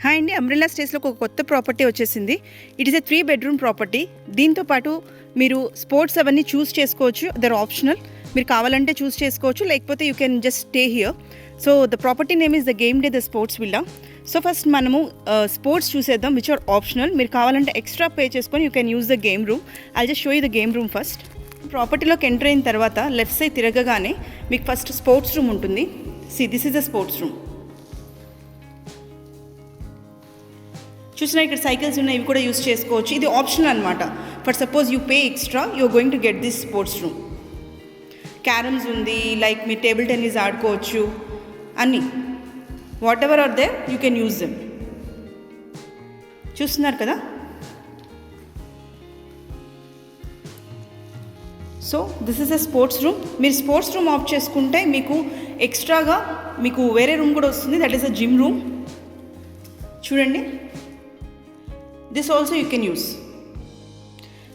Hi అండి, umbrella స్టేస్లో ఒక కొత్త ప్రాపర్టీ వచ్చేసింది. It is a 3 bedroom property. దీంతో పాటు మీరు స్పోర్ట్స్ అవన్నీ చూస్ చేసుకోవచ్చు. They're optional. మీరు కావాలంటే చూస్ చేసుకోవచ్చు, లేకపోతే you can just stay here. So the property name is the game day the sports villa. So first మనము స్పోర్ట్స్ చూసేద్దాం, విచ్ ఆర్ ఆప్షనల్. మీరు కావాలంటే ఎక్స్ట్రా పే చేసుకొని you can use the game room. I just show you the game room first. ప్రాపర్టీలోకి enter అయిన తర్వాత left side తిరగగానే మీకు first sports room ఉంటుంది. See this is the sports room. చూసినా ఇక్కడ సైకిల్స్ ఉన్నాయి, ఇవి కూడా యూస్ చేసుకోవచ్చు. ఇది ఆప్షనల్ అనమాట. For suppose you pay extra, you are going to get this sports room. Carroms ఉంది, లైక్ మీ టేబుల్ టెన్నిస్ ఆడుకోవచ్చు, అన్నీ whatever are there you can use them. చూస్తున్నారు కదా. So this is a sports room. మీరు sports room off చేసుకుంటే మీకు ఎక్స్ట్రాగా మీకు వేరే రూమ్ కూడా వస్తుంది, that is a gym room. చూడండి, this also you can use.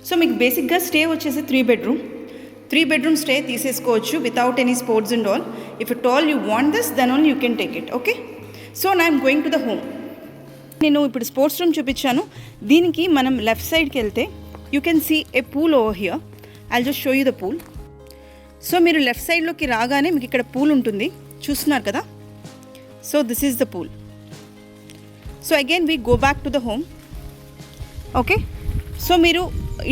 సో మీకు బేసిక్గా స్టే వచ్చేసి 3 bedroom. 3 bedroom స్టే తీసేసుకోవచ్చు without any sports and all. If at all you want this, then only you can take it. Okay, so నా I'm going to the home. నేను ఇప్పుడు sports room చూపించాను. దీనికి మనం లెఫ్ట్ సైడ్కి వెళ్తే you can see a pool over here. I'll just show you the pool. So మీరు left సైడ్లోకి రాగానే మీకు ఇక్కడ పూల్ ఉంటుంది, చూస్తున్నారు కదా. So this is the pool. So again we go back to the home. Okay, so మీరు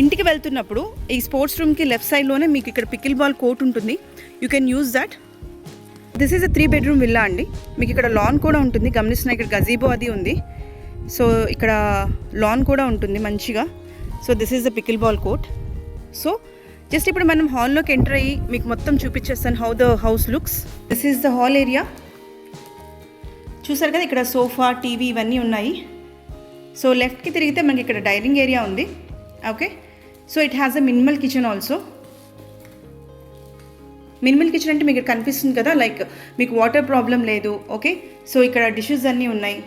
ఇంటికి వెళ్తున్నప్పుడు ఈ స్పోర్ట్స్ రూమ్కి లెఫ్ట్ సైడ్లోనే మీకు ఇక్కడ పికిల్ బాల్ కోర్ట్ ఉంటుంది. You can use that. This is a 3 bedroom villa అండి. మీకు ఇక్కడ లాన్ కూడా ఉంటుంది, గమనిస్తున్నా ఇక్కడ గజీబో అది ఉంది. సో ఇక్కడ లాన్ కూడా ఉంటుంది మంచిగా. So this is the pickle ball court. So just ఇప్పుడు మనం హాల్లోకి ఎంటర్ అయ్యి మీకు మొత్తం చూపించేస్తాను how the house looks. This is the hall area. చూసారు కదా, ఇక్కడ సోఫా, టీవీ ఇవన్నీ ఉన్నాయి. సో లెఫ్ట్కి తిరిగితే మనకి ఇక్కడ డైనింగ్ ఏరియా ఉంది. Okay, so it has a minimal kitchen also. Minimal kitchen అంటే మీకు కనిపిస్తుంది కదా, లైక్ మీకు వాటర్ ప్రాబ్లం లేదు. ఓకే, సో ఇక్కడ డిషెస్ అన్నీ ఉన్నాయి.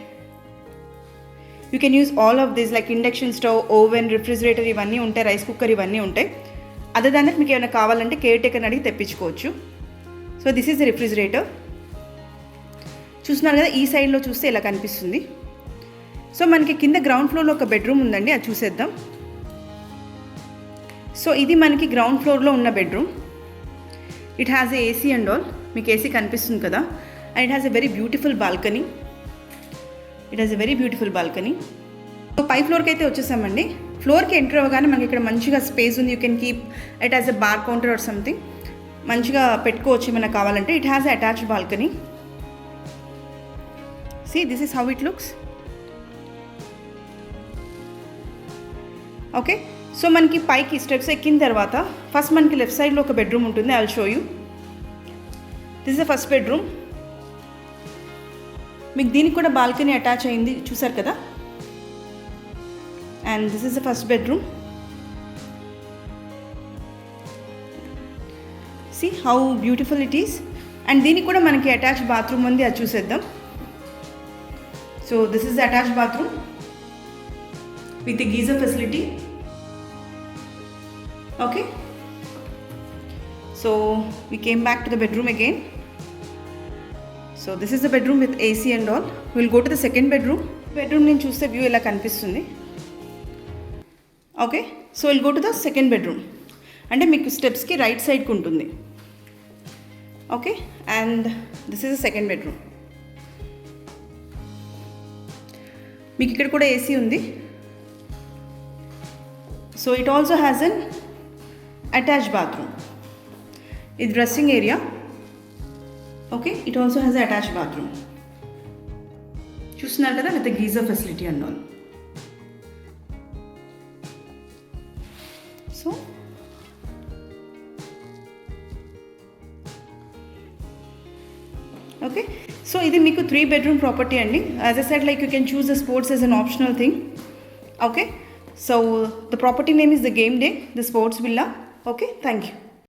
You can use all of this, like induction stove, oven, refrigerator ఇవన్నీ ఉంటాయి, రైస్ కుక్కర్ ఇవన్నీ ఉంటాయి. అదే దానికి మీకు ఏమైనా కావాలంటే కేర్ టేకర్ని అడిగి తెప్పించుకోవచ్చు. So this is the refrigerator. చూస్తున్నారు కదా, ఈ సైడ్లో చూస్తే ఇలా కనిపిస్తుంది. సో మనకి కింద గ్రౌండ్ ఫ్లోర్లో ఒక బెడ్రూమ్ ఉందండి, అది చూసేద్దాం. సో ఇది మనకి గ్రౌండ్ ఫ్లోర్లో ఉన్న bedroom. It has a AC and all. మీకు ఏసీ కనిపిస్తుంది కదా. And it has a very beautiful balcony. So పై ఫ్లోర్కి అయితే వచ్చేసామండి. ఫ్లోర్కి ఎంటర్ అవ్వగానే మనకి ఇక్కడ మంచిగా స్పేస్ ఉంది. You can keep it has a bar counter or something. మంచిగా పెట్టుకోవచ్చు ఏమైనా కావాలంటే. It has a attached balcony. See, this is how it looks. Okay, so మనకి పైకి స్టెప్స్ ఎక్కిన తర్వాత ఫస్ట్ మనకి లెఫ్ట్ సైడ్లో ఒక బెడ్రూమ్ ఉంటుంది. I will show you. This is the first bedroom. మీకు దీనికి కూడా బాల్కనీ అటాచ్ అయింది, చూసారు కదా. And this is the first bedroom. See how beautiful it is. And దీనికి కూడా మనకి అటాచ్ బాత్రూమ్ ఉంది, అది చూసేద్దాం. So this is the attached bathroom with the geyser facility. Okay, so we came back to the bedroom again. So this is the bedroom with AC and all. We will go to the second bedroom. Bedroom నేను చూస్తే view ఇలా కనిపిస్తుంది. Okay, so will go to the second bedroom. అంటే మీకు స్టెప్స్కి right సైడ్కి ఉంటుంది. Okay, and this is the second bedroom. మీకు ఇక్కడ కూడా ఏసీ ఉంది. So it also has an attached bathroom. ఇది dressing area. Okay, it also has attached bathroom. చూస్తున్నారు కదా, with geyser facility and all. So okay, so ఇది మీకు 3 bedroom property అండి. As I said, like you can choose the sports as an optional thing. Okay, so the property name is the game day the sports villa. Okay, thank you.